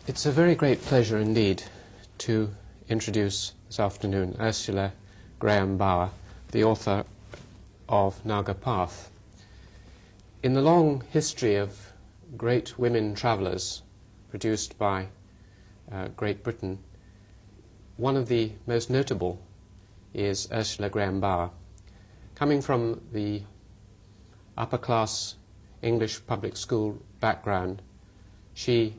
It's a very great pleasure indeed to introduce this afternoon Ursula Graham Bowers, the author of Naga Path. In the long history of great women travellers produced by Great Britain, one of the most notable is Ursula Graham Bowers. Coming from the upper-class English public school background, she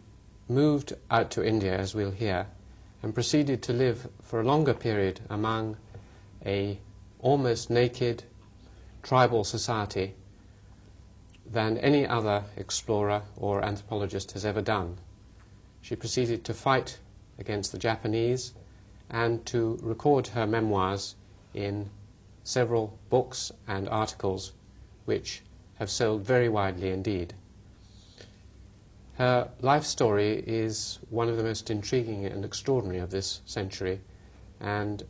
moved out to India, as we'll hear, and proceeded to live for a longer period among a almost naked tribal society than any other explorer or anthropologist has ever done. She proceeded to fight against the Japanese and to record her memoirs in several books and articles which have sold very widely indeed. Her life story is one of the most intriguing and extraordinary of this century, and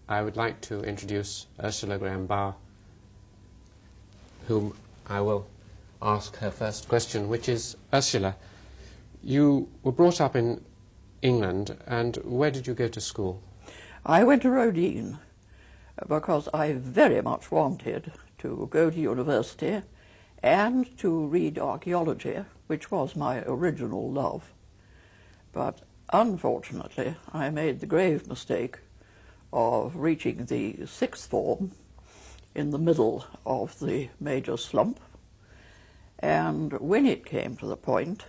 I would like to introduce Ursula Graham Bowers, whom I will ask her first question, which is, Ursula, you were brought up in England, and where did you go to school? I went to Rodin because I very much wanted to go to university and to read archaeology, which was my original love. But unfortunately, I made the grave mistake of reaching the sixth form in the middle of the major slump. And when it came to the point,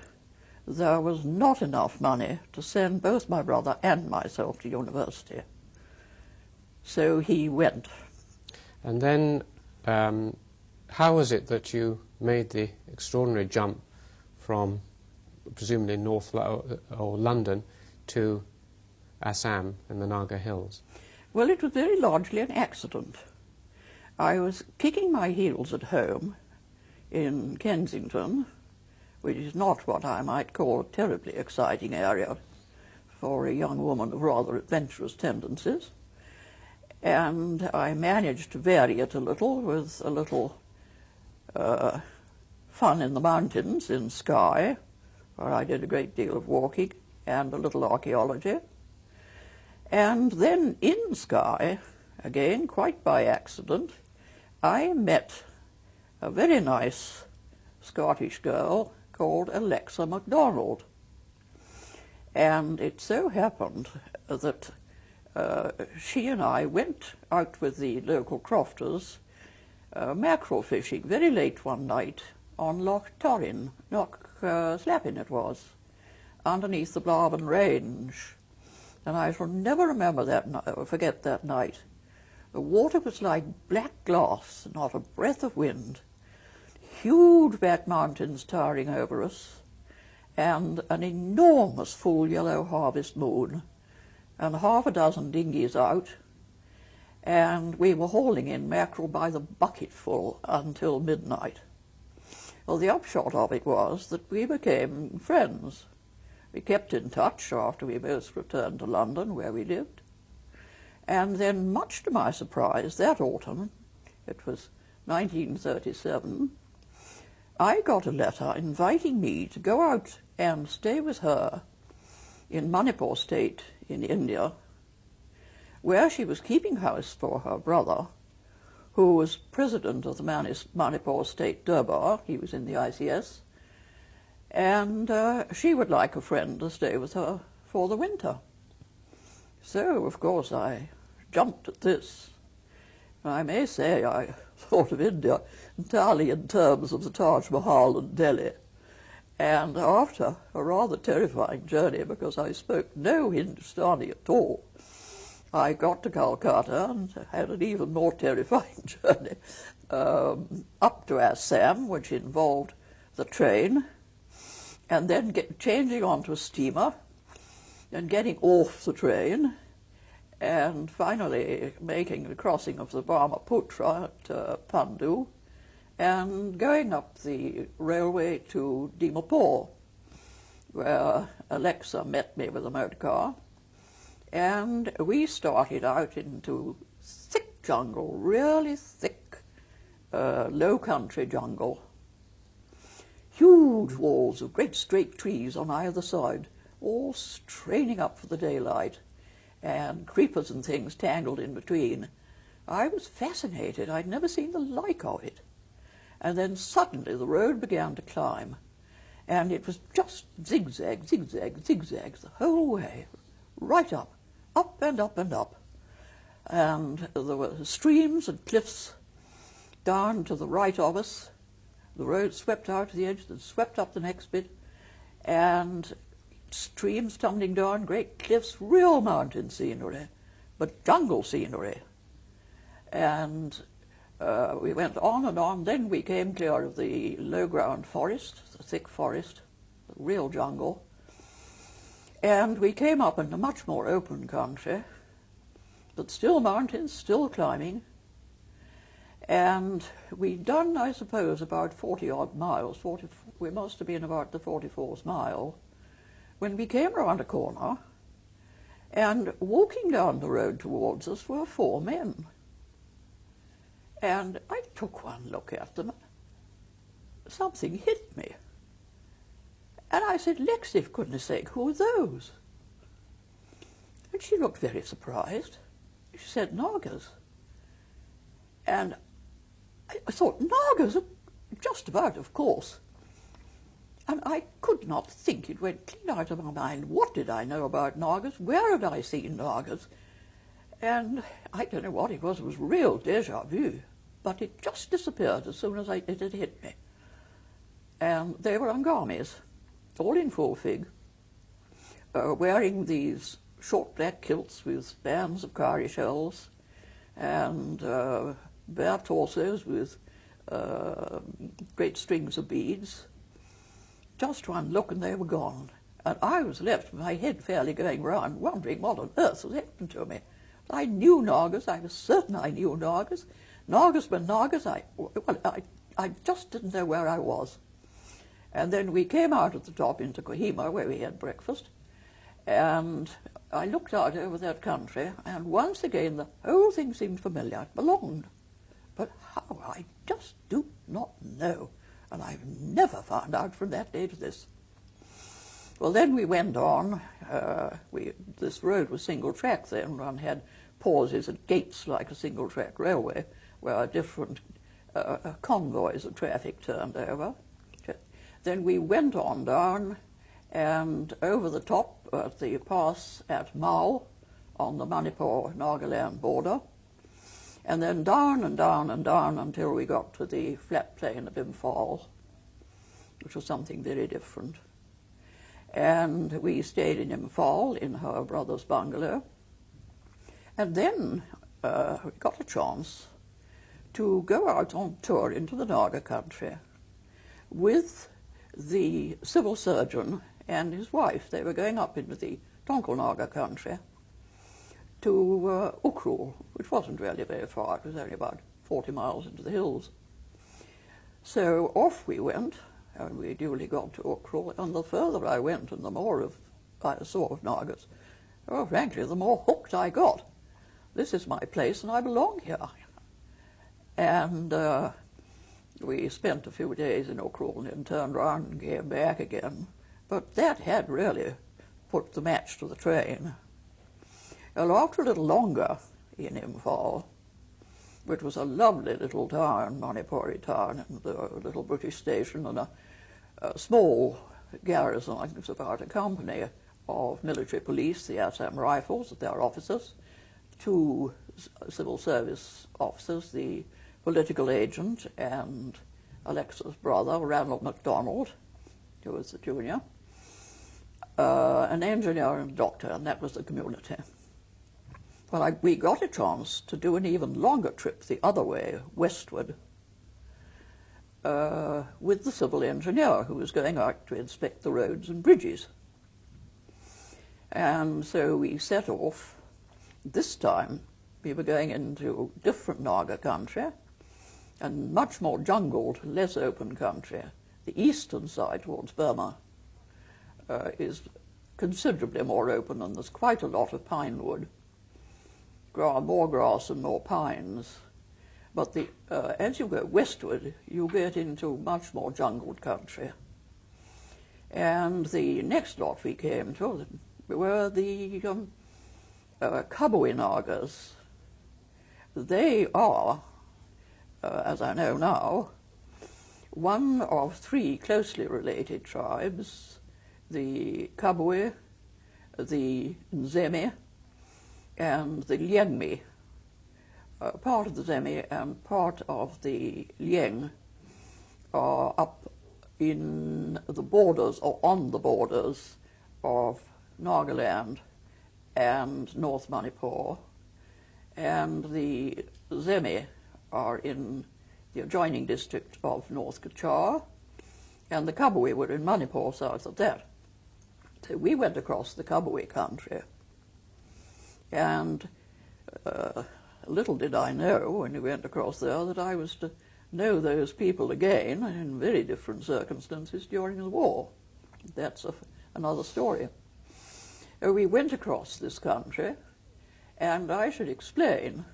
there was not enough money to send both my brother and myself to university. So he went. And then how was it that you made the extraordinary jump from presumably or London to Assam and the Naga Hills? Well, it was very largely an accident. I was kicking my heels at home in Kensington, which is not what I might call a terribly exciting area for a young woman of rather adventurous tendencies. And I managed to vary it a little with a little fun in the mountains in Skye, where I did a great deal of walking, and a little archaeology. And then in Skye, again quite by accident, I met a very nice Scottish girl called Alexa MacDonald. And it so happened that she and I went out with the local crofters mackerel fishing very late one night on Loch Torrin, Loch Slappin it was, underneath the Blavan Range. And I shall never forget that night. The water was like black glass, not a breath of wind, huge back mountains towering over us, and an enormous full yellow harvest moon, and half a dozen dinghies out, and we were hauling in mackerel by the bucketful until midnight. Well, the upshot of it was that we became friends. We kept in touch after we both returned to London, where we lived. And then, much to my surprise, that autumn, it was 1937, I got a letter inviting me to go out and stay with her in Manipur State in India, where she was keeping house for her brother, who was president of the Manipur State Durbar. He was in the ICS, and she would like a friend to stay with her for the winter. So, of course, I jumped at this. I may say I thought of India entirely in terms of the Taj Mahal and Delhi. And after a rather terrifying journey, because I spoke no Hindustani at all, I got to Calcutta and had an even more terrifying journey up to Assam, which involved the train, and then changing onto a steamer and getting off the train, and finally making the crossing of the Brahmaputra at Pandu, and going up the railway to Dimapur, where Alexa met me with a motor car. And we started out into thick jungle, really thick, low country jungle. Huge walls of great straight trees on either side, all straining up for the daylight, and creepers and things tangled in between. I was fascinated. I'd never seen the like of it. And then suddenly the road began to climb, and it was just zigzag, zigzag, zigzags the whole way, right up, up and up and up. And there were streams and cliffs down to the right of us. The road swept out to the edge, then swept up the next bit, and streams tumbling down, great cliffs, real mountain scenery, but jungle scenery. And we went on and on. Then we came clear of the low-ground forest, the thick forest, the real jungle. And we came up into much more open country, but still mountains, still climbing. And we'd done, I suppose, about 40-odd miles. We must have been about the 44th mile, when we came round a corner, and walking down the road towards us were 4 men. And I took one look at them. Something hit me. And I said, "Lexi, for goodness sake, who are those?" And she looked very surprised. She said, "Nagas." And I thought, Nagas? Just about, of course. And I could not think. It went clean out of my mind. What did I know about Nagas? Where had I seen Nagas? And I don't know what it was. It was real déjà vu. But it just disappeared as soon as it had hit me. And they were Angamis, all in full fig, wearing these short black kilts with bands of cowrie shells, and bare torsos with great strings of beads. Just one look and they were gone. And I was left with my head fairly going round, wondering what on earth had happened to me. I knew Nagas. I was certain I knew Nagas. Nagas were Nagas. I just didn't know where I was. And then we came out at the top into Kohima, where we had breakfast, and I looked out over that country, and once again the whole thing seemed familiar. It belonged. But how, I just do not know, and I've never found out from that day to this. Well, then we went on. This road was single track then. One had pauses at gates like a single track railway, where different convoys of traffic turned over. Then we went on down and over the top at the pass at Mao on the Manipur-Nagaland border, and then down and down and down until we got to the flat plain of Imphal, which was something very different. And we stayed in Imphal in her brother's bungalow, and then we got a chance to go out on tour into the Naga country with the civil surgeon and his wife. They were going up into the Tonkel Naga country to Ukrul, which wasn't really very far. It was only about 40 miles into the hills. So off we went, and we duly got to Ukrul, and the further I went and the more I saw of Nagas, oh, frankly, the more hooked I got. This is my place and I belong here. And we spent a few days in Ukrul and then turned around and came back again. But that had really put the match to the train. Well, after a little longer in Imphal, which was a lovely little town, Manipuri town, and a little British station and a small garrison, I think it was about a company of military police, the Assam Rifles, their officers, 2 civil service officers, the political agent and Alexa's brother, Ranald MacDonald, who was the junior, an engineer and a doctor, and that was the community. Well, we got a chance to do an even longer trip the other way, westward, with the civil engineer who was going out to inspect the roads and bridges. And so we set off. This time we were going into different Naga country and much more jungled, less open country. The eastern side towards Burma is considerably more open, and there's quite a lot of pine wood, more grass and more pines. But as you go westward, you get into much more jungled country. And the next lot we came to were the Kabui Nagas. They are, as I know now, one of three closely related tribes, the Kabui, the Nzemi, and the Liengmi. Part of the Zemi and part of the Lieng are up in the borders, or on the borders, of Nagaland and North Manipur, and the Zemi are in the adjoining district of North Kachar, and the Kabui were in Manipur south of that. So we went across the Kabui country, and little did I know when we went across there that I was to know those people again in very different circumstances during the war. That's another story. We went across this country, and I should explain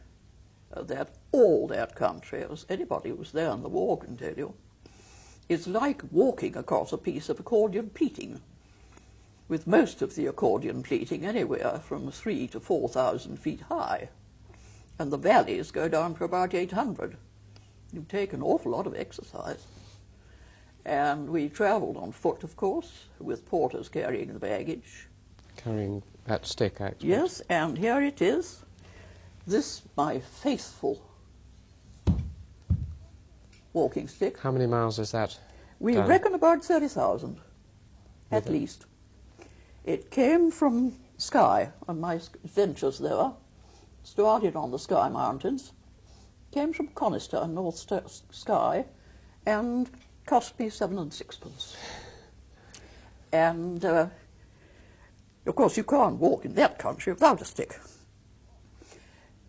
that all that country, as anybody who was there in the war can tell you, is like walking across a piece of accordion pleating, with most of the accordion pleating anywhere from 3,000 to 4,000 feet high, and the valleys go down to about 800. You take an awful lot of exercise. And we travelled on foot, of course, with porters carrying the baggage. Carrying that stick, actually. Yes, and here it is. This, my faithful walking stick. How many miles is that? We reckon about 30,000, at least. It came from Skye on my adventures there. Started on the Skye Mountains, came from Conister in North Skye, and cost me 7 and 6pence. And, of course, you can't walk in that country without a stick.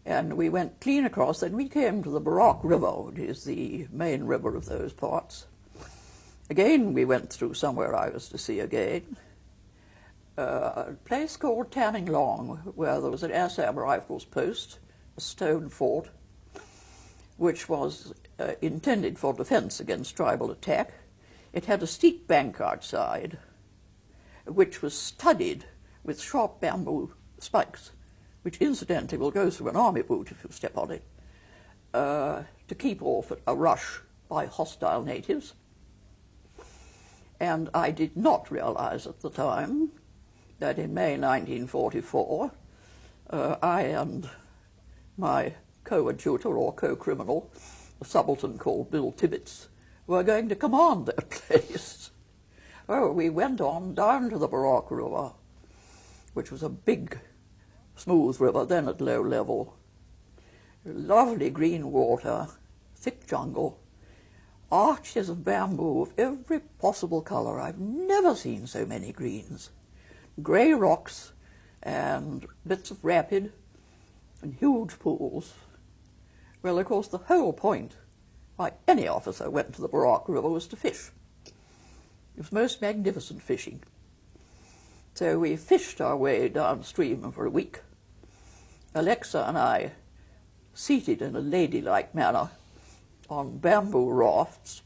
And we went clean across, and we came to the Barak River, which is the main river of those parts. Again, we went through somewhere I was to see again. A place called Tanning Long, where there was an Assam Rifles post, a stone fort, which was intended for defense against tribal attack. It had a steep bank outside, which was studded with sharp bamboo spikes, which incidentally will go through an army boot if you step on it, to keep off a rush by hostile natives. And I did not realize at the time that in May 1944, I and my coadjutor or co-criminal, a subaltern called Bill Tibbets, were going to command that place. Oh, we went on down to the Barak River, which was a big, smooth river, then at low level. Lovely green water, thick jungle, arches of bamboo of every possible colour. I've never seen so many greens. Grey rocks and bits of rapid and huge pools. Well, of course, the whole point why any officer went to the Barak River was to fish. It was most magnificent fishing. So we fished our way downstream for a week. Alexa and I, seated in a ladylike manner on bamboo rafts,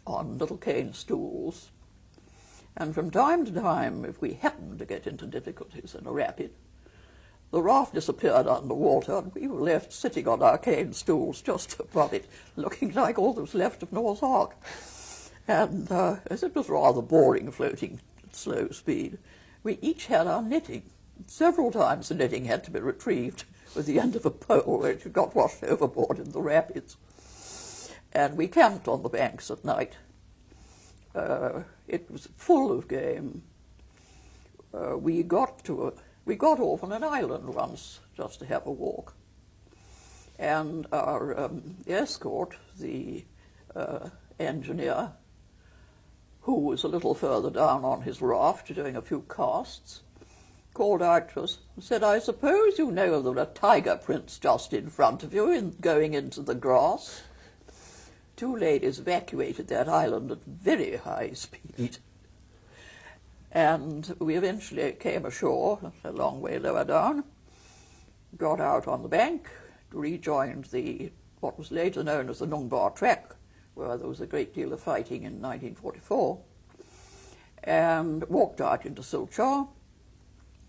on little cane stools, and from time to time, if we happened to get into difficulties in a rapid, the raft disappeared under water, and we were left sitting on our cane stools just above it, looking like all that was left of Noah's Ark. And as it was rather boring floating at slow speed, we each had our netting. Several times the netting had to be retrieved with the end of a pole, which got washed overboard in the rapids. And we camped on the banks at night. It was full of game. We got off on an island once just to have a walk. And our escort, the engineer, who was a little further down on his raft doing a few casts, called out to us and said, "I suppose you know there are tiger prints just in front of you going into the grass." 2 ladies evacuated that island at very high speed. And we eventually came ashore, a long way lower down, got out on the bank, rejoined what was later known as the Nungbar Track, where there was a great deal of fighting in 1944. and walked out into Silchar,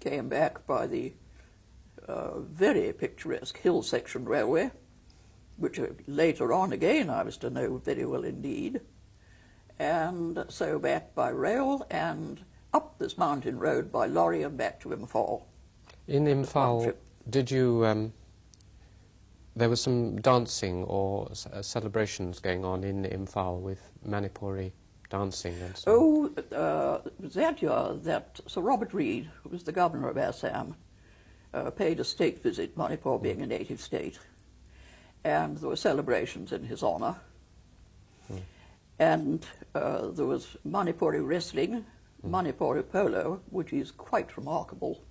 came back by the very picturesque hill section railway, which later on again I was to know very well indeed, and so back by rail and up this mountain road by lorry and back to Imphal. In Imphal, did you, there was some dancing or celebrations going on in Imphal with Manipuri dancing and so on? Oh, it was that year that Sir Robert Reid, who was the governor of Assam, paid a state visit, Manipur being a native state, and there were celebrations in his honour. And there was Manipuri wrestling, Manipuri polo, which is quite remarkable.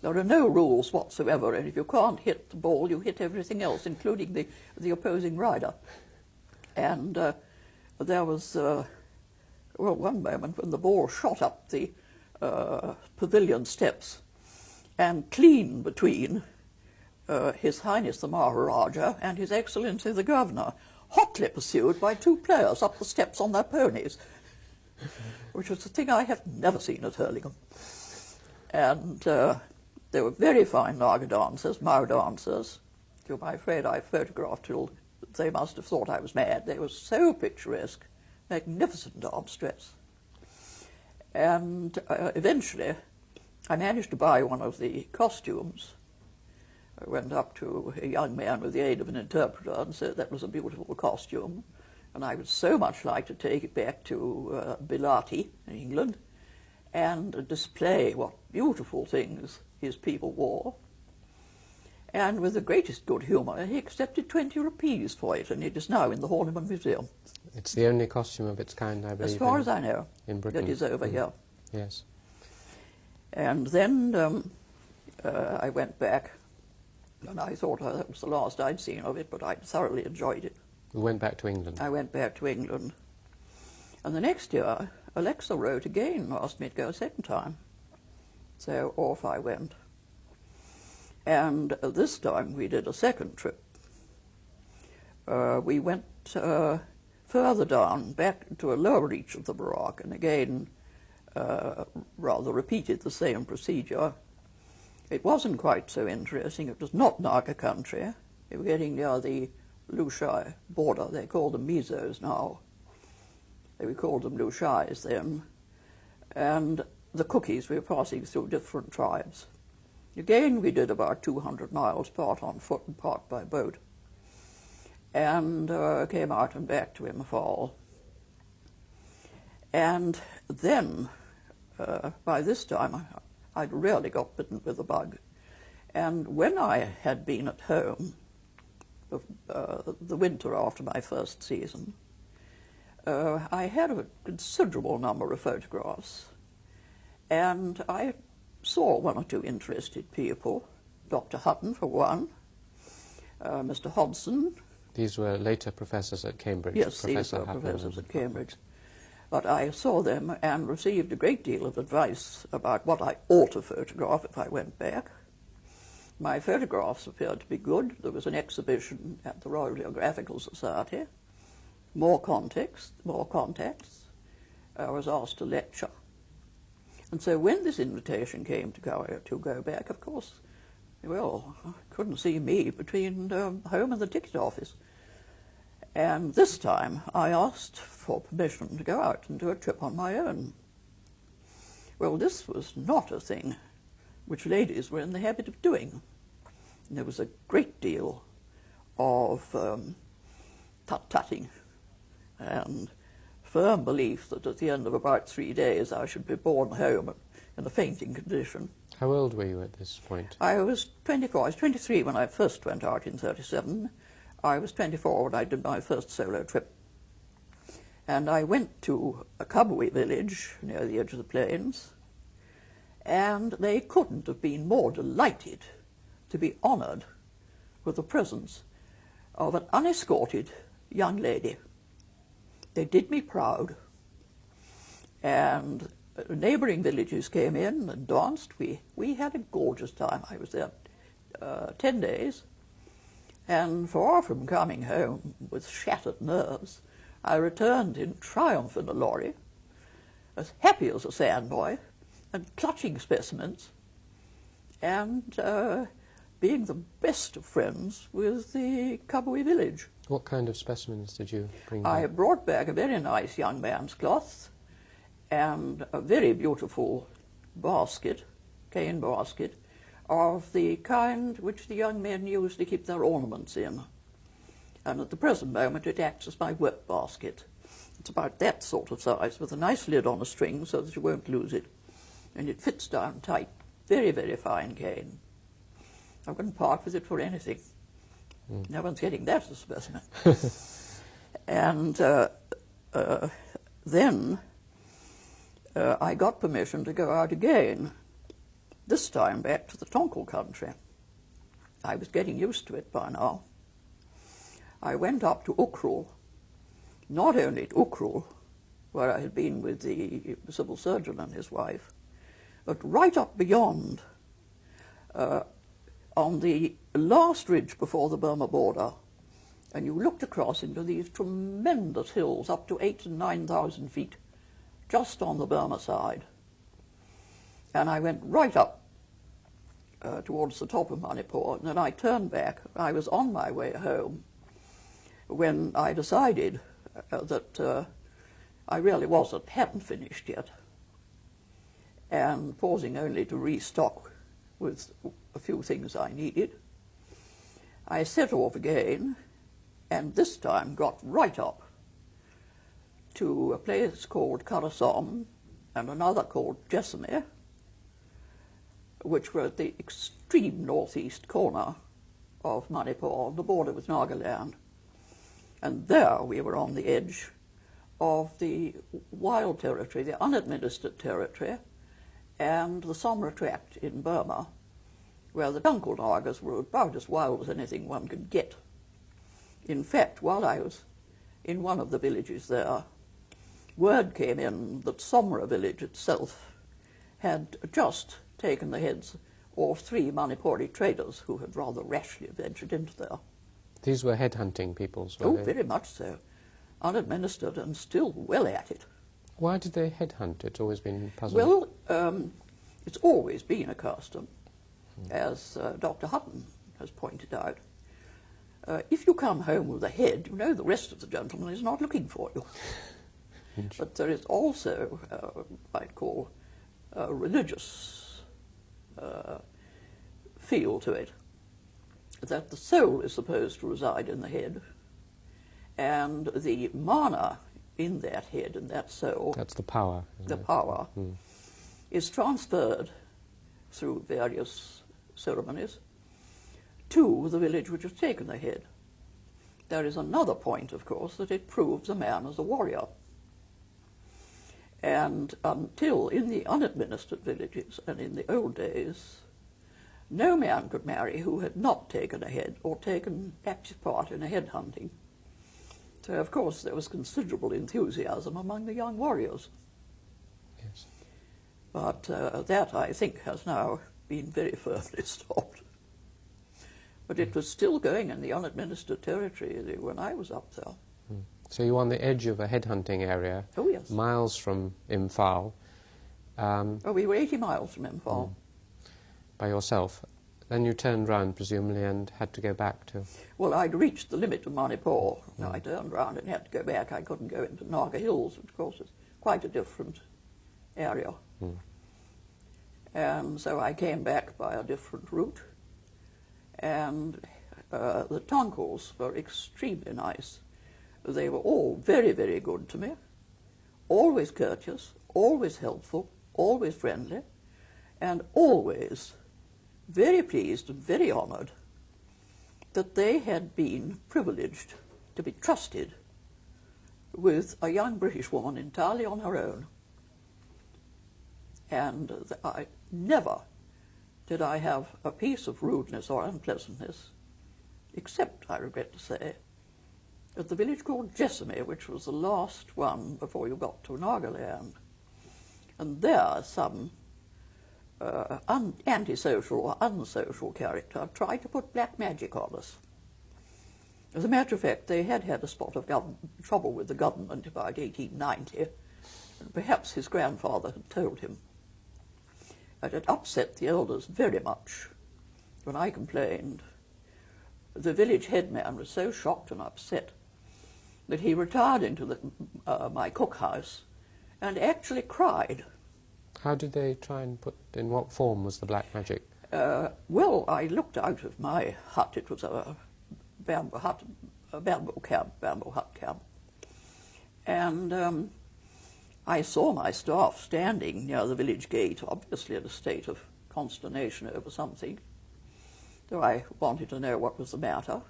There are no rules whatsoever, and if you can't hit the ball, you hit everything else, including the opposing rider. And there was, well, one moment when the ball shot up the pavilion steps, and clean between His Highness the Maharaja and His Excellency the Governor, hotly pursued by two players up the steps on their ponies, which was a thing I have never seen at Hurlingham. And they were very fine Naga dancers, Mao dancers, whom I'm afraid I photographed till they must have thought I was mad. They were so picturesque, magnificent dance dress. And eventually I managed to buy one of the costumes. I went up to a young man with the aid of an interpreter and said that was a beautiful costume, and I would so much like to take it back to Bilati in England and display what beautiful things his people wore. And with the greatest good humour, he accepted 20 rupees for it, and it is now in the Horniman Museum. It's the only costume of its kind, I believe, as far as I know, in Britain. that is over here. Yes. And then I went back, and I thought that was the last I'd seen of it, but I thoroughly enjoyed it. You went back to England? I went back to England. And the next year, Alexa wrote again, asked me to go a second time. So off I went. And this time we did a second trip. We went further down, back to a lower reach of the Barak, and again rather repeated the same procedure. It wasn't quite so interesting. It was not Naga country. They were getting near the Lushai border. They called them Mizos now. We called them Lushais then. And the cookies, we were passing through different tribes. Again, we did about 200 miles, part on foot and part by boat. And came out and back to Imphal. And then, by this time, I'd really got bitten with the bug. And when I had been at home, the winter after my first season, I had a considerable number of photographs. And I saw one or two interested people, Dr. Hutton for one, Mr. Hodson. These were later professors at Cambridge. Yes, Professor these were Hutton professors at Cambridge. But I saw them and received a great deal of advice about what I ought to photograph if I went back. My photographs appeared to be good. There was an exhibition at the Royal Geographical Society. More contacts. I was asked to lecture. And so when this invitation came to go back, of course, well, I couldn't see me between home and the ticket office. And this time I asked for permission to go out and do a trip on my own. Well, this was not a thing which ladies were in the habit of doing. And there was a great deal of tut-tutting and firm belief that at the end of about 3 days I should be borne home in a fainting condition. How old were you at this point? I was 24. I was 23 when I first went out in 37. I was 24 when I did my first solo trip. And I went to a Kabui village near the edge of the plains, and they couldn't have been more delighted to be honoured with the presence of an unescorted young lady. They did me proud. And neighbouring villages came in and danced. We had a gorgeous time. I was there 10 days. And far from coming home with shattered nerves, I returned in triumph in a lorry as happy as a sandboy, and clutching specimens, and being the best of friends with the Kabui village. What kind of specimens did you bring I back? brought back a very nice young man's cloth and a very beautiful basket, cane basket, of the kind which the young men use to keep their ornaments in. And at the present moment it acts as my work basket. It's about that sort of size, with a nice lid on a string so that you won't lose it. And it fits down tight. Very, very fine cane. I wouldn't part with it for anything. No one's getting that as a specimen. And then I got permission to go out again, this time back to the Tonkel country. I was getting used to it by now. I went up to Ukrul, not only to Ukrul, where I had been with the civil surgeon and his wife, but right up beyond, on the last ridge before the Burma border, and you looked across into these tremendous hills up to 8,000 and 9,000 feet, just on the Burma side. And I went right up towards the top of Manipur, and then I turned back. I was on my way home when I decided that I really hadn't finished yet, and pausing only to restock with a few things I needed, I set off again, and this time got right up to a place called Karasom and another called Jessamy, which were at the extreme northeast corner of Manipur, on the border with Nagaland. And there we were on the edge of the wild territory, the unadministered territory, and the Somra tract in Burma, where the Tonkel Nagas were about as wild as anything one could get. In fact, while I was in one of the villages there, word came in that Somra village itself had just taken the heads of 3 Manipuri traders who had rather rashly ventured into there. These were headhunting peoples, were Oh, they? very much so. Unadministered and still well at it. Why did they headhunt? It's always been puzzling. Well, it's always been a custom, as Dr. Hutton has pointed out. If you come home with a head, you know the rest of the gentleman is not looking for you. But there is also, I'd call, a religious feel to it, that the soul is supposed to reside in the head, and the mana in that head and that soul, That's the power. the power, is transferred through various ceremonies to the village which has taken the head. There is another point, of course, that it proves a man as a warrior. And until in the unadministered villages and in the old days, no man could marry who had not taken a head or taken active part in a head hunting. So, of course, there was considerable enthusiasm among the young warriors. Yes. But that, I think, has now been very firmly stopped. But it was still going in the unadministered territory when I was up there. So you're on the edge of a headhunting area, Oh, yes. miles from Imphal, We were 80 miles from Imphal. by yourself. Then you turned round, presumably, and had to go back to... Well, I'd reached the limit of Manipur. I turned round and had to go back. I couldn't go into Naga Hills, which, of course, is quite a different area. And so I came back by a different route. And the Tonkels were extremely nice. They were all very, very good to me, always courteous, always helpful, always friendly, and always very pleased and very honoured that they had been privileged to be trusted with a young British woman entirely on her own. And I never did I have a piece of rudeness or unpleasantness, except, I regret to say, at the village called Jessamy, which was the last one before you got to Nagaland. And there some antisocial or unsocial character tried to put black magic on us. As a matter of fact, they had had a spot of trouble with the government about 1890, and perhaps his grandfather had told him. And it upset the elders very much when I complained. The village headman was so shocked and upset that he retired into my cookhouse and actually cried. How did they try and in what form was the black magic? Well, I looked out of my hut. It was a bamboo hut camp. And I saw my staff standing near the village gate, obviously in a state of consternation over something. So I wanted to know what was the matter.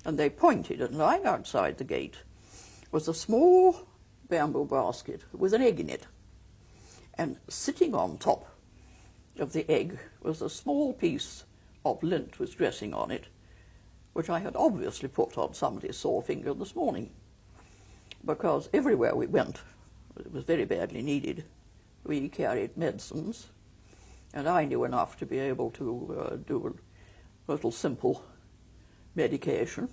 And they pointed, and lying outside the gate was a small bamboo basket with an egg in it. And sitting on top of the egg was a small piece of lint with dressing on it, which I had obviously put on somebody's sore finger this morning, because everywhere we went, it was very badly needed. We carried medicines, and I knew enough to be able to do a little simple medication,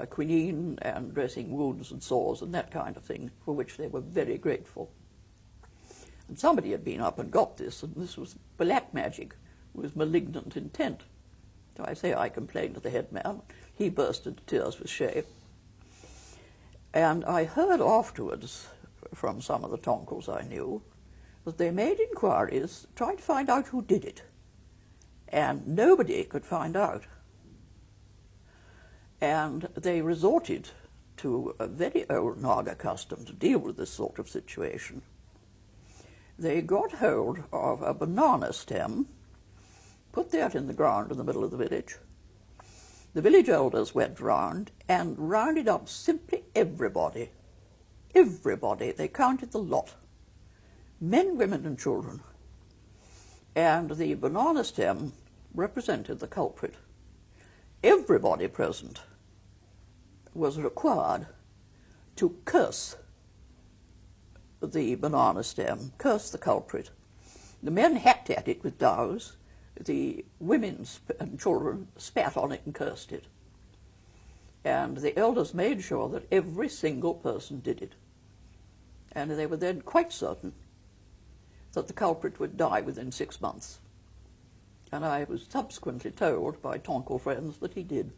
quinine and dressing wounds and sores and that kind of thing, for which they were very grateful. And somebody had been up and got this, and this was black magic with malignant intent. So I complained to the headman. He burst into tears with shame. And I heard afterwards from some of the tonkels I knew that they made inquiries trying to find out who did it. And nobody could find out. And they resorted to a very old Naga custom to deal with this sort of situation. They got hold of a banana stem, put that in the ground in the middle of the village. The village elders went round and rounded up simply everybody. Everybody. They counted the lot. Men, women and children. And the banana stem represented the culprit. Everybody present was required to curse the banana stem, curse the culprit. The men hacked at it with dows. The women and children spat on it and cursed it. And the elders made sure that every single person did it. And they were then quite certain that the culprit would die within 6 months. And I was subsequently told by tonkel friends that he did.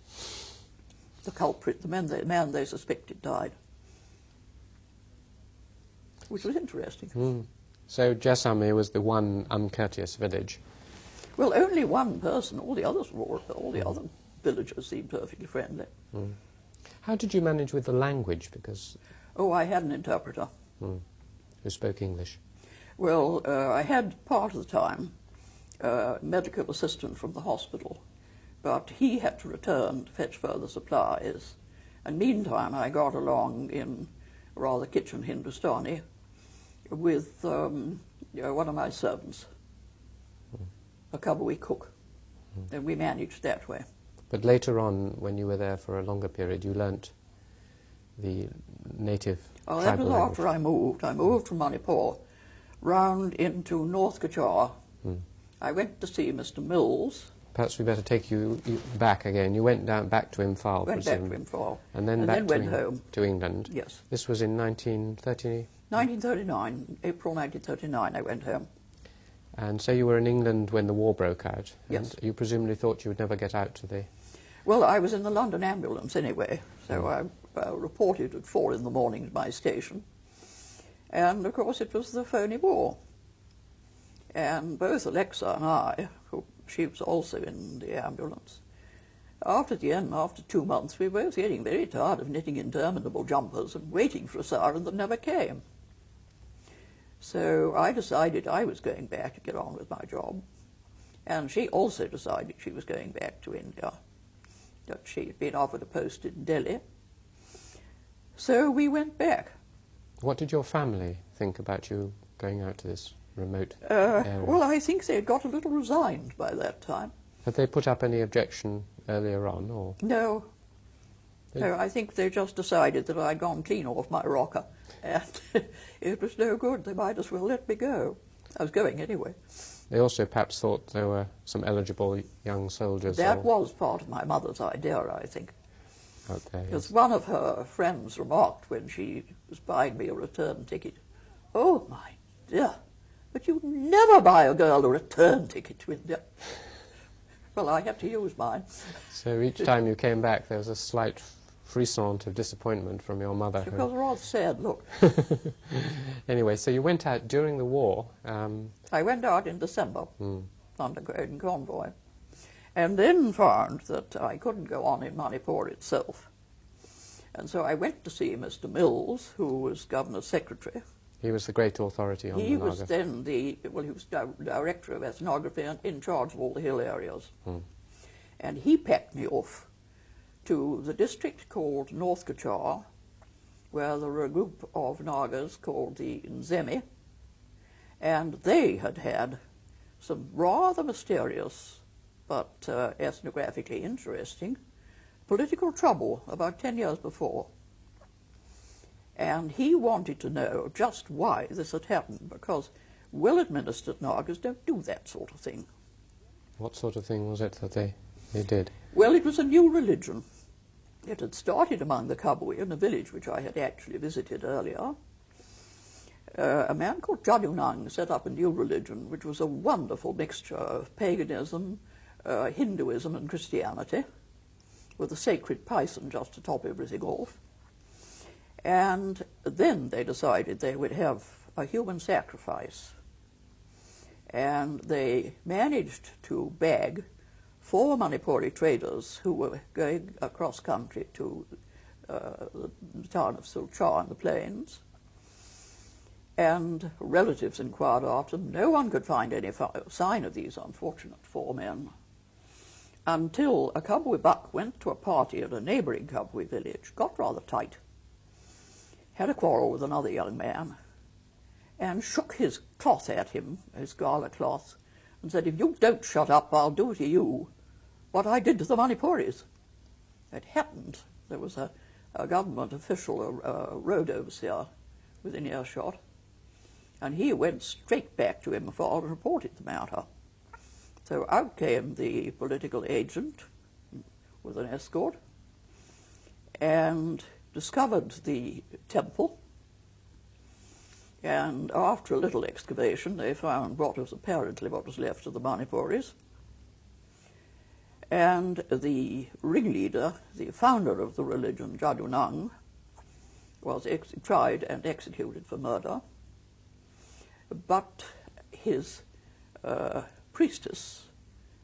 The culprit, the man they suspected, died. Which was interesting. Mm. So Jessamine was the one uncourteous village. Well, only one person. All the others were all the other villagers seemed perfectly friendly. Mm. How did you manage with the language? Because I had an interpreter. Who spoke English? Well, I had part of the time a medical assistant from the hospital, but he had to return to fetch further supplies. And meantime, I got along in rather kitchen Hindustani with one of my servants, a Kabui cook, and we managed that way. But later on, when you were there for a longer period, you learnt the native tribal that was language. after I moved. I moved from Manipur round into North Kachar. I went to see Mr. Mills. Perhaps we better take you back again. You went back to Imphal, Went back to Imphal. and then went home. to England. Yes. This was in 1930? 1939, April 1939, I went home. And so you were in England when the war broke out. Yes. And you presumably thought you would never get out to the... Well, I was in the London ambulance anyway, so I reported at 4 in the morning to my station. And, of course, it was the phony war. And both Alexa and I, she was also in the ambulance, after 2 months, we were both getting very tired of knitting interminable jumpers and waiting for a siren that never came. So I decided I was going back to get on with my job. And she also decided she was going back to India, that she had been offered a post in Delhi. So we went back. What did your family think about you going out to this remote area? Well, I think they had got a little resigned by that time. Had they put up any objection earlier on, or...? No. No, I think they just decided that I'd gone clean off my rocker, and it was no good. They might as well let me go. I was going anyway. They also perhaps thought there were some eligible young soldiers. That was part of my mother's idea, I think. Out there, Because yes. one of her friends remarked when she was buying me a return ticket, Oh, my dear, but you'd never buy a girl a return ticket to India. Well, I had to use mine. So each time you came back, there was a slight frisson of disappointment from your mother. She was a rather sad look. Anyway, so you went out during the war. I went out in December under Graden convoy, and then found that I couldn't go on in Manipur itself. And so I went to see Mr. Mills, who was Governor's Secretary. He was the great authority on the He Naga. was then he was director of ethnography and in charge of all the hill areas. And he packed me off to the district called North Kachar, where there were a group of Nagas called the Nzemi, and they had had some rather mysterious but ethnographically interesting political trouble about 10 years before. And he wanted to know just why this had happened, because well-administered Nagas don't do that sort of thing. What sort of thing was it that they did? Well, it was a new religion. It had started among the Kabui in a village which I had actually visited earlier. A man called Jadunang set up a new religion which was a wonderful mixture of paganism, Hinduism and Christianity, with a sacred python just to top everything off. And then they decided they would have a human sacrifice. And they managed to bag 4 Manipuri traders who were going across country to the town of Silchar in the plains. And relatives inquired after them. No one could find any sign of these unfortunate 4 men, until a Kabui buck went to a party at a neighbouring Kabui village, got rather tight, had a quarrel with another young man, and shook his cloth at him, his gala cloth, and said, "If you don't shut up, I'll do to you what I did to the Manipuris." It happened. There was a government official, a road overseer, within earshot, and he went straight back to Imphal and reported the matter. So out came the political agent with an escort and discovered the temple, and after a little excavation they found what was apparently what was left of the Manipuris, and the ringleader, the founder of the religion, Jadunang, was tried and executed for murder, but his priestess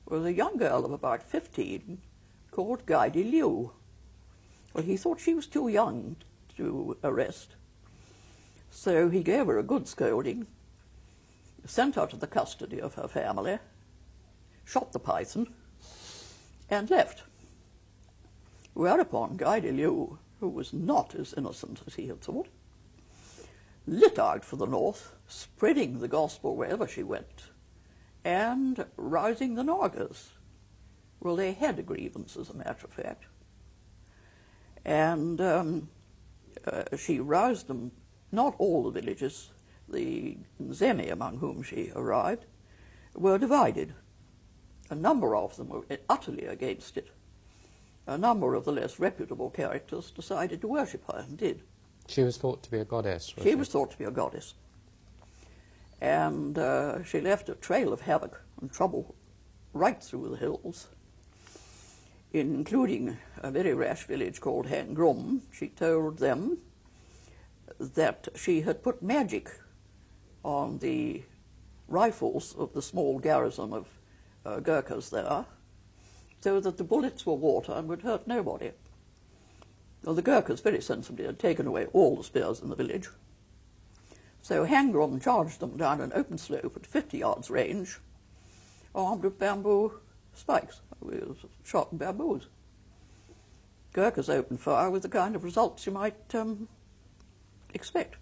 was a young girl of about 15 called Gaidi Liu. Well, he thought she was too young to arrest, so he gave her a good scolding, sent her to the custody of her family, shot the python, and left. Whereupon Gaidi Liu, who was not as innocent as he had thought, lit out for the north, spreading the gospel wherever she went, and rousing the Nagas. Well, they had a grievance, as a matter of fact. And she roused them, not all the villages, the Nzemi among whom she arrived, were divided. A number of them were utterly against it. A number of the less reputable characters decided to worship her, and did. She was thought to be a goddess, She was thought to be a goddess. And she left a trail of havoc and trouble right through the hills, including a very rash village called Hangrum. She told them that she had put magic on the rifles of the small garrison of Gurkhas there, so that the bullets were water and would hurt nobody. Well, the Gurkhas very sensibly had taken away all the spears in the village. So Hangrum charged them down an open slope at 50 yards range, armed with bamboo spikes, with sharp bamboos. Gurkhas opened fire with the kind of results you might expect.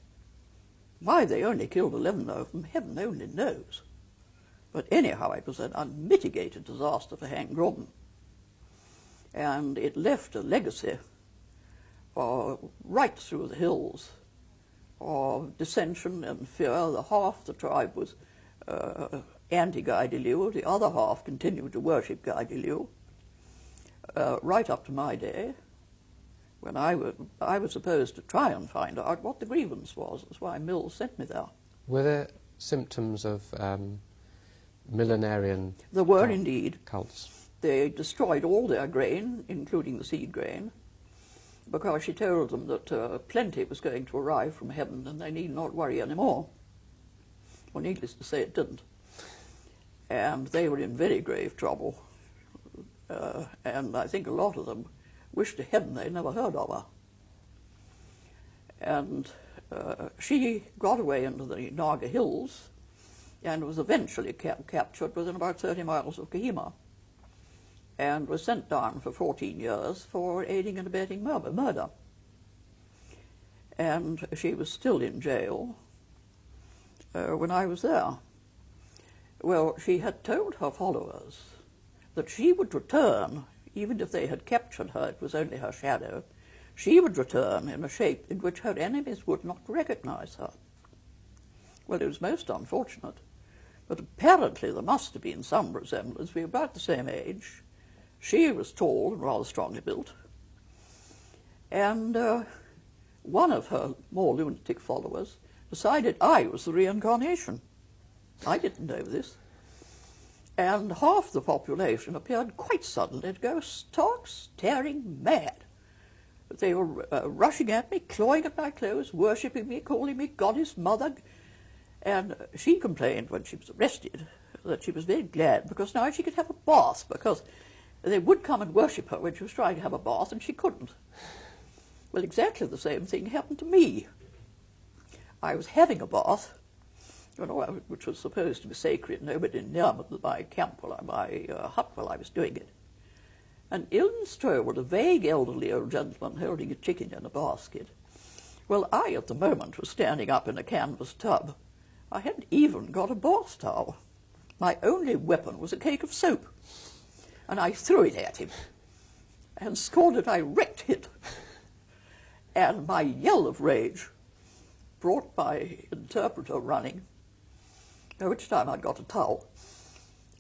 Why they only killed 11 of them, heaven only knows. But anyhow, it was an unmitigated disaster for Hangrum. And it left a legacy right through the hills of dissension and fear. Half the tribe was anti-Gaidi Liu, the other half continued to worship Gaidi Liu, right up to my day, when I was supposed to try and find out what the grievance was. That's why Mills sent me there. Were there symptoms of millenarian There were indeed. cults? They destroyed all their grain, including the seed grain, because she told them that plenty was going to arrive from heaven and they need not worry anymore. Well, needless to say, it didn't. And they were in very grave trouble. And I think a lot of them wished to heaven they'd never heard of her. And she got away into the Naga hills and was eventually captured within about 30 miles of Kohima, and was sent down for 14 years for aiding and abetting murder. And she was still in jail when I was there. Well, she had told her followers that she would return, even if they had captured her, it was only her shadow, she would return in a shape in which her enemies would not recognize her. Well, it was most unfortunate, but apparently there must have been some resemblance. We were about the same age. She was tall and rather strongly built, and one of her more lunatic followers decided I was the reincarnation. I didn't know this. And half the population appeared quite suddenly to go stark, staring mad. They were rushing at me, clawing at my clothes, worshipping me, calling me goddess, mother. And she complained when she was arrested that she was very glad because now she could have a bath, because they would come and worship her when she was trying to have a bath and she couldn't. Well, exactly the same thing happened to me. I was having a bath, which was supposed to be sacred. Nobody near my camp, my hut while I was doing it. And in strolled a vague elderly old gentleman holding a chicken in a basket. Well, I at the moment was standing up in a canvas tub. I hadn't even got a bath towel. My only weapon was a cake of soap. And I threw it at him and scored a direct hit. And my yell of rage brought my interpreter running, by which time I'd got a towel.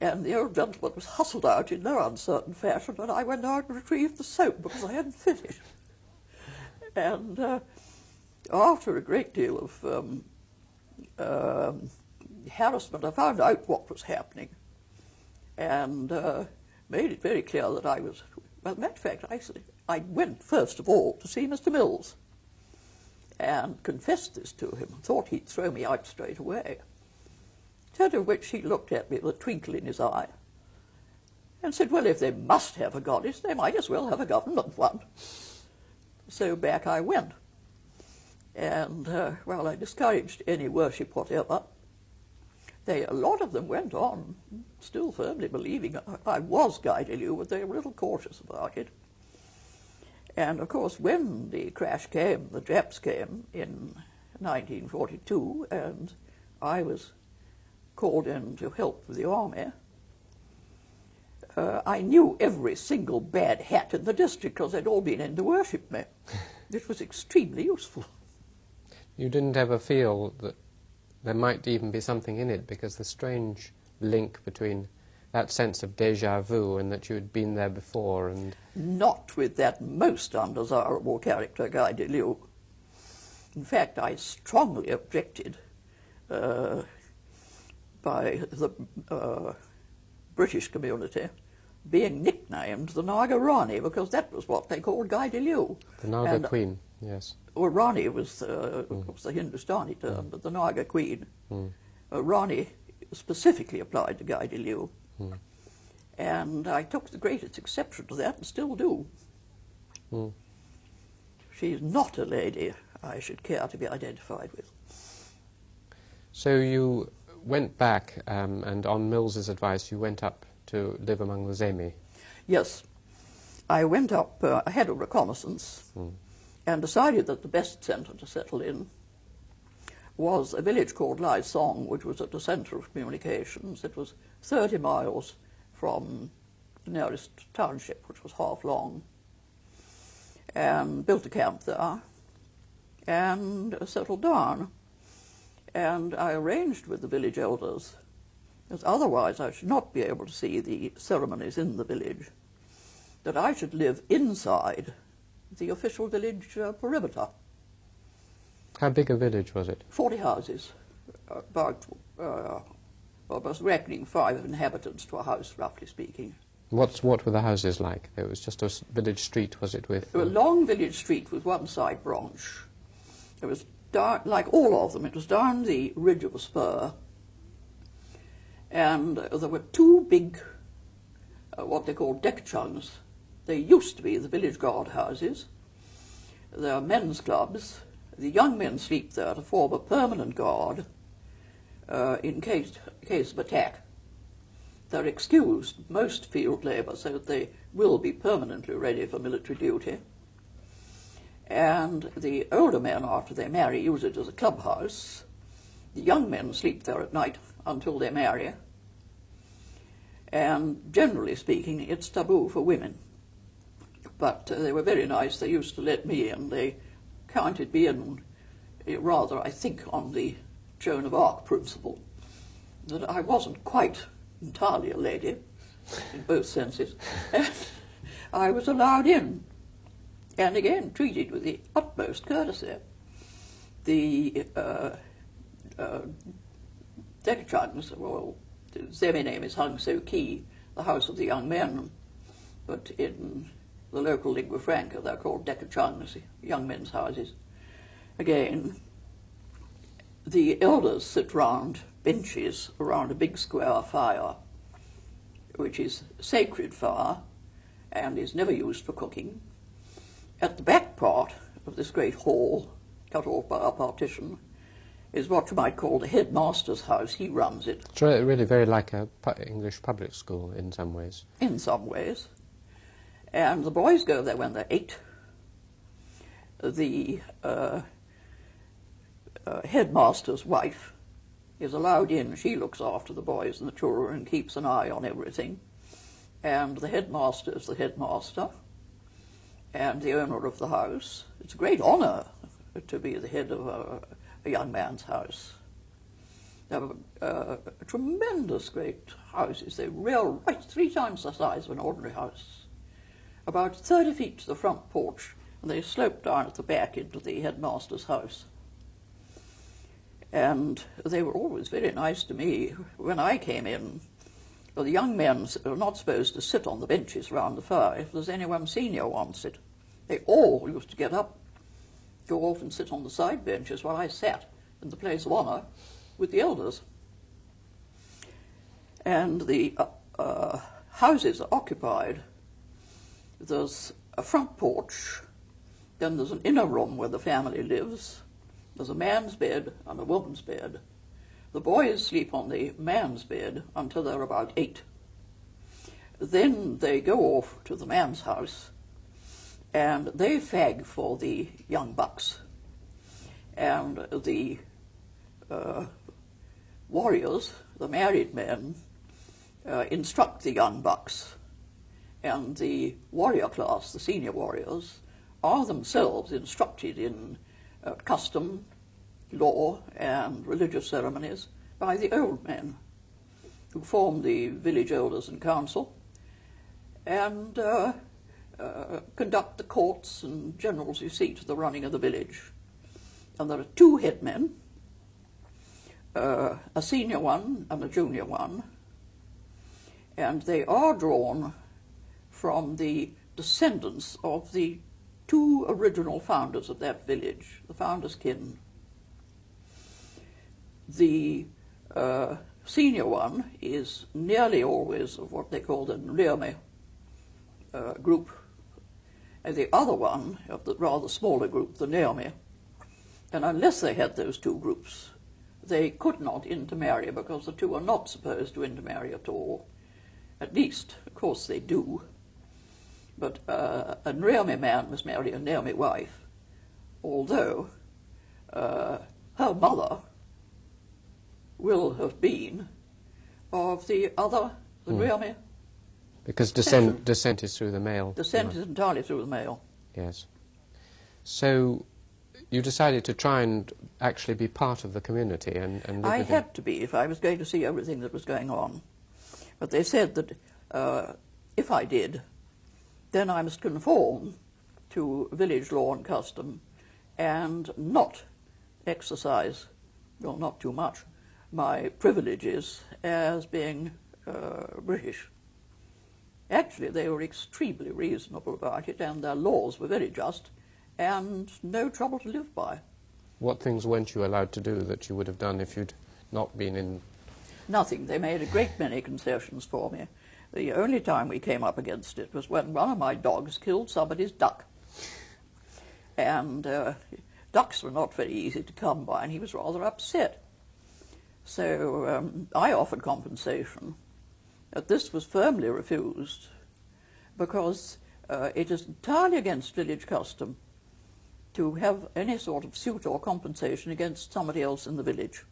And the old gentleman was hustled out in no uncertain fashion, and I went out and retrieved the soap because I hadn't finished. And after a great deal of harassment, I found out what was happening and made it very clear that I was, well, matter of fact, I went first of all to see Mr. Mills and confessed this to him and thought he'd throw me out straight away. Instead of which he looked at me with a twinkle in his eye and said, well, if they must have a goddess, they might as well have a government one. So back I went. And, well, I discouraged any worship whatever. A lot of them went on, still firmly believing I was Guy de Lieu, but they were a little cautious about it. And, of course, when the crash came, the Japs came in 1942, and I was called in to help with the army, I knew every single bad hat in the district because they'd all been in to worship me. It was extremely useful. You didn't ever feel that there might even be something in it, because the strange link between that sense of déjà vu and that you had been there before and... Not with that most undesirable character, Guy de Lieu. In fact, I strongly objected by the British community being nicknamed the Naga Rani, because that was what they called Guy de Lieu. The Naga Queen, yes. Well, Rani was the Hindustani term, but the Naga Queen. Rani specifically applied to Guy de Lieu. And I took the greatest exception to that and still do. She's not a lady I should care to be identified with. So you went back, and on Mills's advice, you went up to live among the Zemi. Yes. I went up, I had a reconnaissance, and decided that the best centre to settle in was a village called Lai Song, which was at the centre of communications. It was 30 miles from the nearest township, which was half long, and built a camp there and settled down. And I arranged with the village elders, as otherwise I should not be able to see the ceremonies in the village, that I should live inside the official village perimeter. How big a village was it? 40 houses, about, I was reckoning 5 inhabitants to a house, roughly speaking. What were the houses like? It was just a village street, was it, with... A long village street with one side branch. It was down, like all of them, it was down the ridge of a spur. And there were 2 big, what they call dekachungs. They used to be the village guard houses. There are men's clubs. The young men sleep there to form a permanent guard in case of attack. They're excused, most field labour, so that they will be permanently ready for military duty. And the older men, after they marry, use it as a clubhouse. The young men sleep there at night until they marry. And generally speaking, it's taboo for women. But they were very nice. They used to let me in. They counted me in rather, I think, on the Joan of Arc principle, that I wasn't quite entirely a lady, in both senses, and I was allowed in, and again treated with the utmost courtesy. The dekachungs, well, the Zemi name is Hung So Ki, the house of the young men, but in the local lingua franca they're called dekachungs, young men's houses. Again, the elders sit round benches around a big square fire, which is sacred fire and is never used for cooking. At the back part of this great hall, cut off by a partition, is what you might call the headmaster's house. He runs it. It's really very like a English public school in some ways. In some ways. And the boys go there when they're 8. The headmaster's wife is allowed in. She looks after the boys and the children and keeps an eye on everything. And the headmaster is the headmaster and the owner of the house. It's a great honour to be the head of a young man's house. They have tremendous great houses. They rail right 3 times the size of an ordinary house. About 30 feet to the front porch, and they slope down at the back into the headmaster's house. And they were always very nice to me. When I came in, well, the young men are not supposed to sit on the benches round the fire if there's anyone senior wants it. They all used to get up, go off and sit on the side benches while I sat in the place of honour with the elders. And the houses are occupied. There's a front porch, then there's an inner room where the family lives. There's a man's bed and a woman's bed. The boys sleep on the man's bed until they're about 8. Then they go off to the man's house and they fag for the young bucks. And the warriors, the married men, instruct the young bucks. And the warrior class, the senior warriors, are themselves instructed in custom, law, and religious ceremonies by the old men who form the village elders and council and conduct the courts and generals you see to the running of the village. And there are 2 headmen, a senior one and a junior one, and they are drawn from the descendants of the 2 original founders of that village, the founders' kin. The senior one is nearly always of what they call the Nriame group, and the other one of the rather smaller group, the Naomi. And unless they had those 2 groups, they could not intermarry, because the 2 are not supposed to intermarry at all. At least, of course, they do. But a Nriame man must marry a Naomi wife, although her mother will have been of the other, the Nriame. Because descent is through the male. Descent is entirely through the male. Yes. So you decided to try and actually be part of the community and live I with had to be if I was going to see everything that was going on. But they said that if I did, then I must conform to village law and custom and not exercise, well, not too much, my privileges as being British. Actually, they were extremely reasonable about it, and their laws were very just and no trouble to live by. What things weren't you allowed to do that you would have done if you'd not been in? Nothing. They made a great many concessions for me. The only time we came up against it was when one of my dogs killed somebody's duck. And ducks were not very easy to come by, and he was rather upset. So I offered compensation. But this was firmly refused because it is entirely against village custom to have any sort of suit or compensation against somebody else in the village.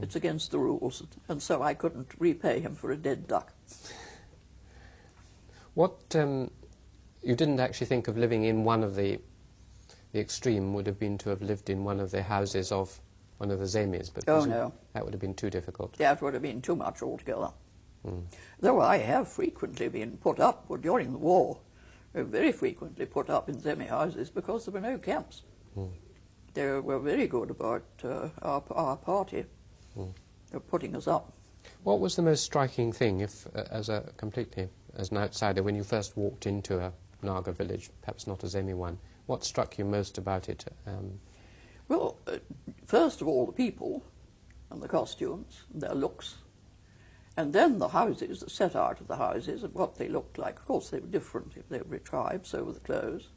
It's against the rules, and so I couldn't repay him for a dead duck. What, you didn't actually think of living in one of the extreme would have been to have lived in one of the houses of one of the Zemis, but oh, no. That would have been too difficult. That would have been too much altogether. Though I have frequently been put up, well, during the war, very frequently put up in Zemi houses because there were no camps. They were very good about our party. Putting us up. What was the most striking thing, if as an outsider, when you first walked into a Naga village, perhaps not a Zemi one, what struck you most about it? Well, first of all, the people and the costumes, and their looks, and then the houses, the set out of the houses and what they looked like. Of course, they were different if they were tribes, so were the clothes.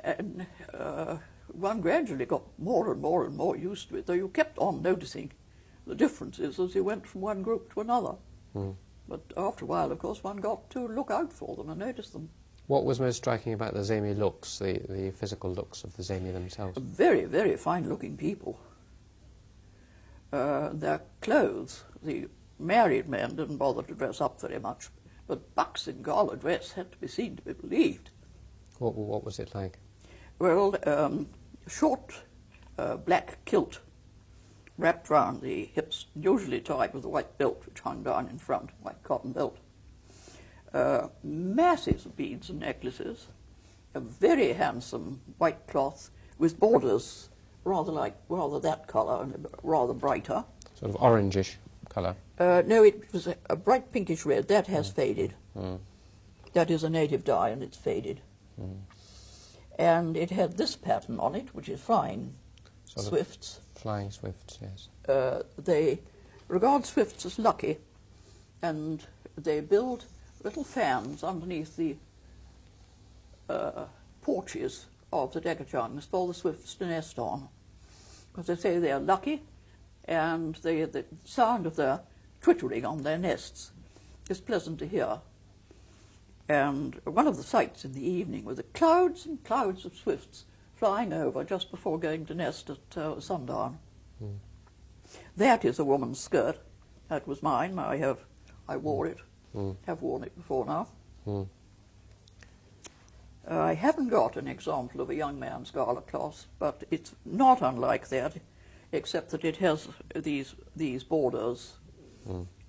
And one gradually got more and more and more used to it, though you kept on noticing the differences as you went from one group to another. But after a while, of course, one got to look out for them and notice them. What was most striking about the Zemi looks, the physical looks of the Zemi themselves? Very, very fine-looking people. Their clothes, the married men didn't bother to dress up very much, but bucks in gala dress had to be seen to be believed. What was it like? Well, short black kilt wrapped round the hips, usually tied with a white belt which hung down in front, white cotton belt. Masses of beads and necklaces, a very handsome white cloth with borders rather that colour and rather brighter. Sort of orangish colour? No, it was a bright pinkish red. That has faded. That is a native dye and it's faded. And it had this pattern on it, which is flying swifts. Flying swifts, yes. They regard swifts as lucky, and they build little fans underneath the porches of the Decachungs for the swifts to nest on. Because they say they are lucky, and the sound of their twittering on their nests is pleasant to hear. And one of the sights in the evening were the clouds and clouds of swifts flying over just before going to nest at sundown. That is a woman's skirt. That was mine. I wore it. Have worn it before now. I haven't got an example of a young man's gala cloth, but it's not unlike that, except that it has these borders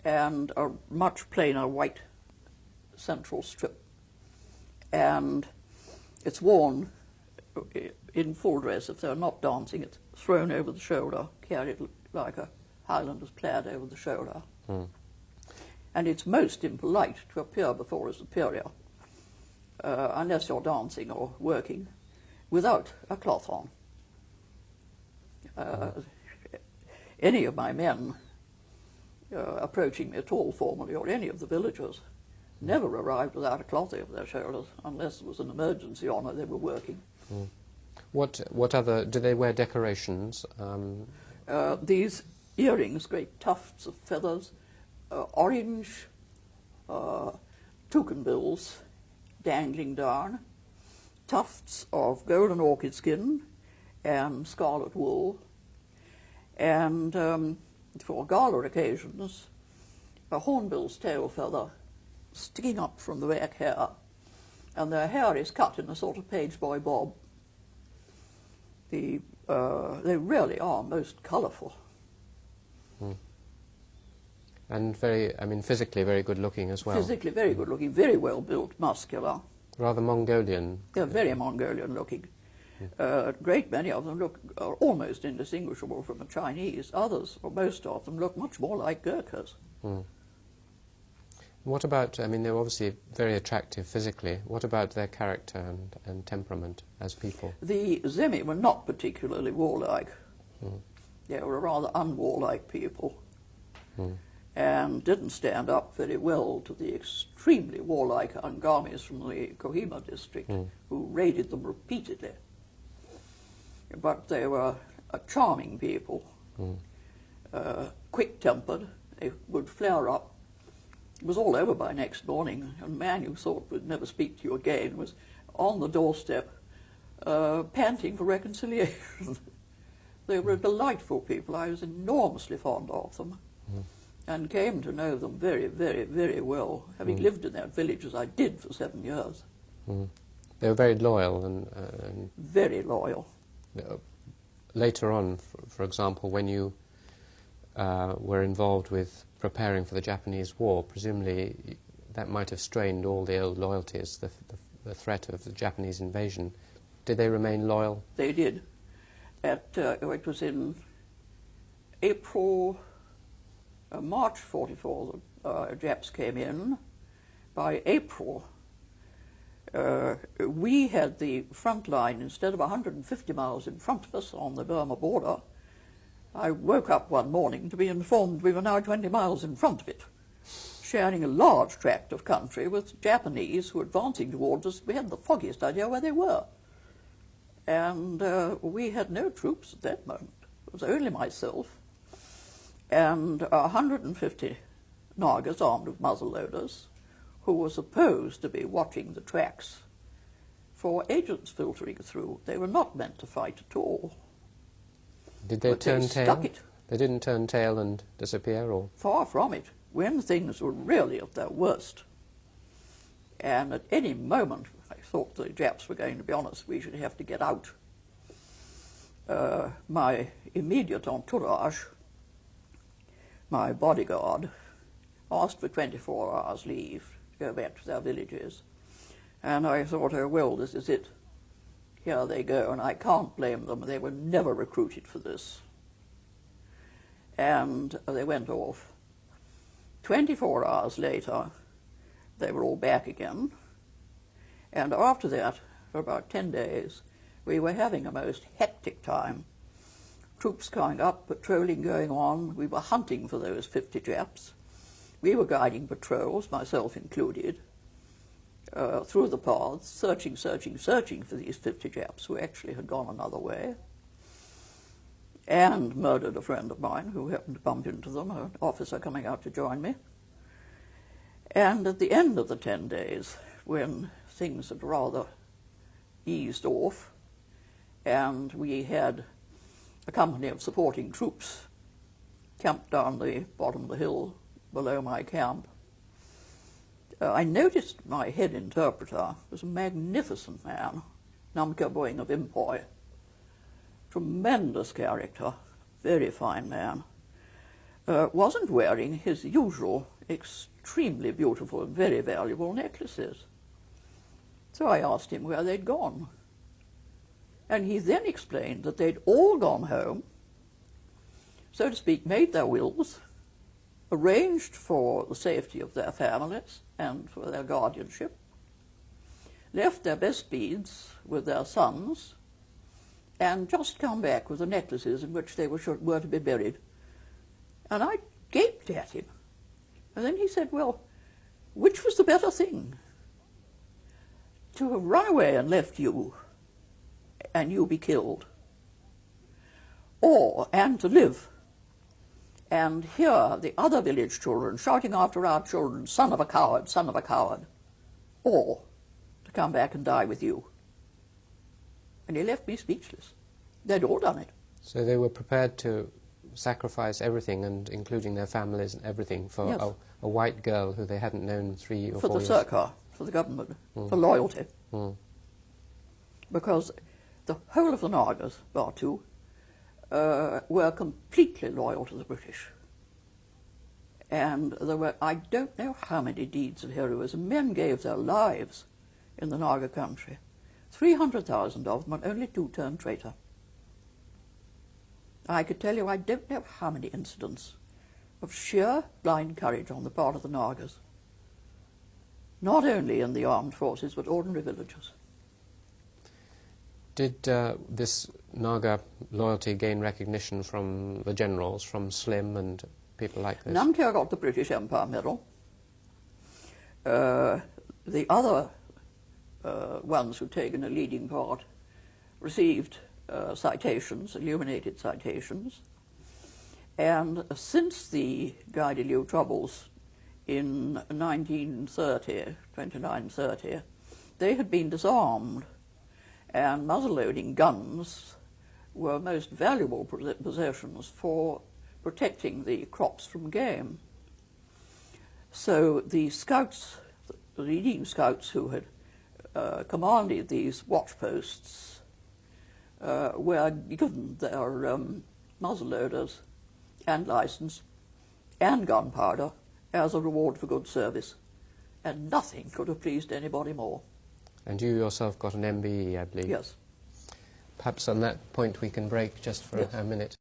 and a much plainer white central strip, and it's worn in full dress. If they're not dancing, it's thrown over the shoulder, carried like a Highlander's plaid over the shoulder. And it's most impolite to appear before a superior, unless you're dancing or working, without a cloth on. Any of my men approaching me at all formally, or any of the villagers, never arrived without a cloth over their shoulders, unless there was an emergency on or they were working. What other, do they wear decorations? These earrings, great tufts of feathers, orange toucan bills dangling down, tufts of golden orchid skin and scarlet wool, and for gala occasions, a hornbill's tail feather sticking up from the back hair, and their hair is cut in a sort of page boy bob. They really are most colourful. And very, I mean, physically very good looking as well. Physically very good looking, very well built, muscular. Rather Mongolian. They're very Mongolian looking. A great many of them are almost indistinguishable from the Chinese. Others, or most of them, look much more like Gurkhas. What about, I mean, they're obviously very attractive physically. What about their character and temperament as people? The Zemi were not particularly warlike. They were rather unwarlike people and didn't stand up very well to the extremely warlike Angamis from the Kohima district who raided them repeatedly. But they were a charming people, quick-tempered. They would flare up. It was all over by next morning. A man you thought would never speak to you again was on the doorstep, panting for reconciliation. They were delightful people. I was enormously fond of them and came to know them very, very, very well, having lived in that village as I did for 7 years. They were very loyal and very loyal. Later on, for example, when you were involved with preparing for the Japanese war, presumably that might have strained all the old loyalties, the threat of the Japanese invasion. Did they remain loyal? They did. It was in March 44 the Japs came in. By April, we had the front line, instead of 150 miles in front of us on the Burma border. I woke up one morning to be informed we were now 20 miles in front of it, sharing a large tract of country with Japanese who were advancing towards us. We hadn't the foggiest idea where they were. And we had no troops at that moment. It was only myself and 150 Nagas armed with muzzle loaders who were supposed to be watching the tracks for agents filtering through. They were not meant to fight at all. Did they turn tail? Stuck it. They didn't turn tail and disappear, or? Far from it. When things were really at their worst, and at any moment I thought the Japs were going to be honest, we should have to get out. My immediate entourage, my bodyguard, asked for 24 hours leave to go back to their villages. And I thought, oh, well, this is it. Here they go, and I can't blame them. They were never recruited for this. And they went off. 24 hours later, they were all back again. And after that, for about 10 days, we were having a most hectic time. Troops coming up, patrolling going on. We were hunting for those 50 Japs. We were guiding patrols, myself included, through the paths, searching for these 50 Japs who actually had gone another way, and murdered a friend of mine who happened to bump into them, an officer coming out to join me. And at the end of the 10 days, when things had rather eased off, and we had a company of supporting troops camped down the bottom of the hill below my camp, I noticed my head interpreter was a magnificent man, Namka Boying of Impoy. Tremendous character, very fine man. Wasn't wearing his usual extremely beautiful and very valuable necklaces. So I asked him where they'd gone. And he then explained that they'd all gone home, so to speak, made their wills, arranged for the safety of their families and for their guardianship, left their best beads with their sons, and just come back with the necklaces in which they were to be buried. And I gaped at him. And then he said, well, which was the better thing? To have run away and left you, and you be killed, and to live and hear the other village children shouting after our children, son of a coward, son of a coward, or to come back and die with you. And he left me speechless. They'd all done it. So they were prepared to sacrifice everything, and including their families and everything, for yes. a white girl who they hadn't known 3 or 4 years. For the Sarkar, for the government, for loyalty. Because the whole of the Nagas, bar two, were completely loyal to the British. And there were, I don't know how many deeds of heroism. Men gave their lives in the Naga country. 300,000 of them, and only 2 turned traitor. I could tell you I don't know how many incidents of sheer blind courage on the part of the Nagas, not only in the armed forces but ordinary villagers. Did this Naga loyalty gain recognition from the generals, from Slim and people like this? Namkyar got the British Empire Medal. The other ones who'd taken a leading part received citations, illuminated citations. And since the Guy de Lieu troubles in 2930, they had been disarmed, and muzzle-loading guns were most valuable possessions for protecting the crops from game. So the scouts, the leading scouts who had commanded these watch posts, were given their muzzle-loaders and license and gunpowder as a reward for good service, and nothing could have pleased anybody more. And you yourself got an MBE, I believe. Yes. Perhaps on that point we can break just for Yes. a minute.